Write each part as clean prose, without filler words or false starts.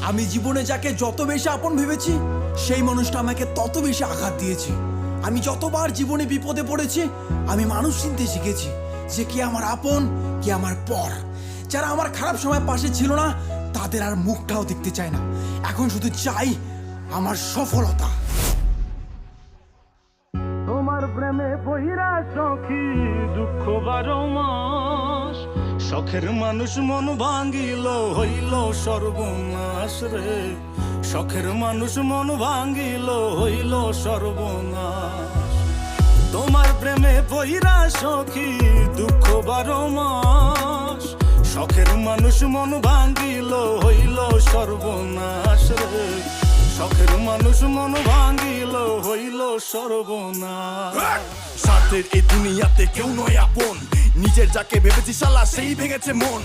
আমি জীবনে যাকে যত বেশি আপন ভেবেছি সেই মানুষটা আমাকে তত বেশি আঘাত দিয়েছে। আমি যতবার জীবনে বিপদে পড়েছি আমি মানুষ চিনতে শিখেছি যে কে আমার আপন কে আমার পর। যারা আমার খারাপ সময় পাশে ছিল না তাদের আর মুখটাও দেখতে চায় না। এখন শুধু চাই আমার সফলতা। তোমার প্রেমে বহিরা সখী দুঃখ 12 মাস, শখের মানুষ মন ভাঙ্গিল হইল সর্বনাশ রে। শখের মানুষ মন ভাঙ্গিল হইল সর্বনাশ। তোমার প্রেমে বহিরা সখী দুঃখ 12 মাস, শখের মানুষ মন ভাঙ্গিল হইল সর্বনাশ রে। শখের মানুষ মন ভাঙ্গিল হইল সর্বনাশ। স্বার্থের এই দুনিয়াতে কেউ নয় আপন, নিজের যাকে ভেবেছি শালা সেই ভেঙেছে মন।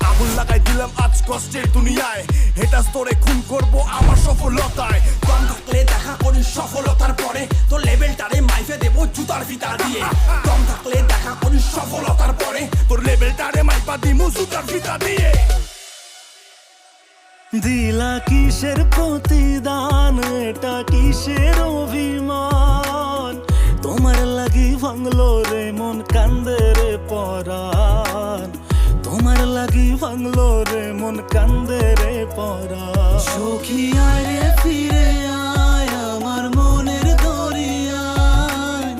আগুন লাগাই দিলাম আজ কষ্টের দুনিয়ায়, হেটা স্তরে খুন করব আমার সফলতায়। দম থাকলে দেখা করিস সফলতার পরে, তোর লেভেলটারে মাইফে দেবো জুতার ফিতা দিয়ে। দম থাকলে দেখা করিস সফলতার পরে, তোর লেভেলটারে মাইপা দিমু জুতার ফিতা দিয়ে। দিলা কিসের প্রতিদান, এটা কিসের অভিমান? তোমার লাগি ভাঙলো রে মন, কান্দে রে পরাণ। তোমার লাগি ভাঙলো রে মন, কান্দে রে পরাণ। সখী আয় রে ফিরে আয় আমার মনের দরিয়ায়,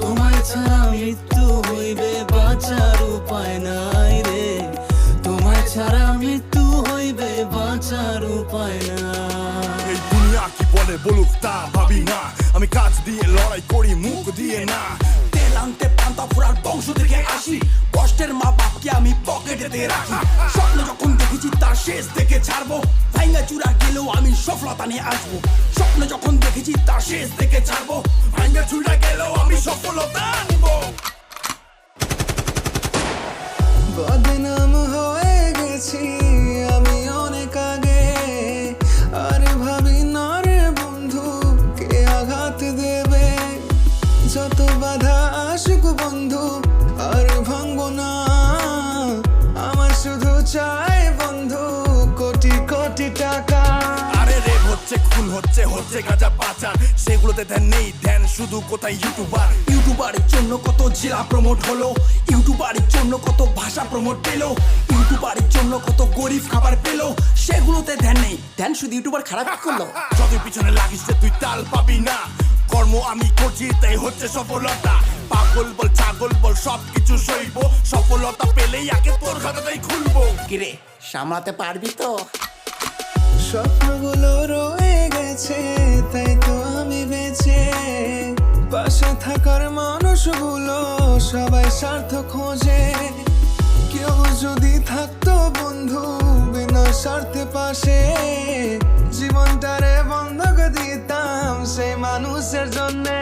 তোমায় ছাড়া মৃত্যু হইবে বাঁচার উপায় নাই রে। তোমায় ছাড়া মৃত্যু হইবে বাঁচার উপায় নাই। এই দুনিয়া কি বলে বলুক তা ভাবি না, আমি কাজ দিয়ে লড়াই করি মুখ দিয়ে না। তেল আনতে পান্তা ফুরার বংশ থেকে আসি, কষ্টের মা বাপকে আমি পকেটেতে রাখি। স্বপ্ন যখন দেখেছি তার শেষ দেখে ছাড়বো, ভাইঙ্গা চূড়া গেলেও আমি সফলতা নিয়ে আসবো। স্বপ্ন যখন দেখেছি তার শেষ দেখে ছাড়বো, ভাঙ্গা ছুড়া গেলেও আমি সফলতা আনবো। বদনাম হয়ে গেছি আমি অনেক আগে, আর ভাবি না রে বন্ধু কে আঘাত দেবে। যত বাধা আসুক বন্ধু আর ভাঙবো না, আমার শুধু চাই বন্ধু কোটি কোটি টাকা। আরে রেপ হচ্ছে, খুন হচ্ছে, হচ্ছে গাঁজা পাচার, সেগুলোতে ধ্যান নেই, ধ্যান শুধু কোথায় ইউটিউবার। ইউটিউবারের জন্য কত জেলা প্রমোট হলো, ইউটিউবারের জন্য কত ভাষা প্রমোট পেলো, ইউটিউবারের জন্য কত গরিব খাবার পেলো, সেগুলোতে ধ্যান নেই, ধ্যান শুধু ইউটিউবার খারাপ করলো। যতই পিছনে লাগিস যে তুই তাল পাবি না, কর্ম আমি করছি তাই হচ্ছে সফলতা। পাগল বল ছাগল বল সবকিছু সইব, সফলতা পেলেই আগে তোর খাতাটাই খুলবো। কিরে সামলাতে পারবি তো? স্বপ্নগুলো রয়ে গেছে তাই তো আমি বেঁচে, পাশে থাকার মানুষগুলো সবাই স্বার্থ খোঁজে। কেউ যদি থাকতো বন্ধু বিনা স্বার্থে পাশে, জীবনটারে বন্ধক দিতাম সেই মানুষের জন্যে।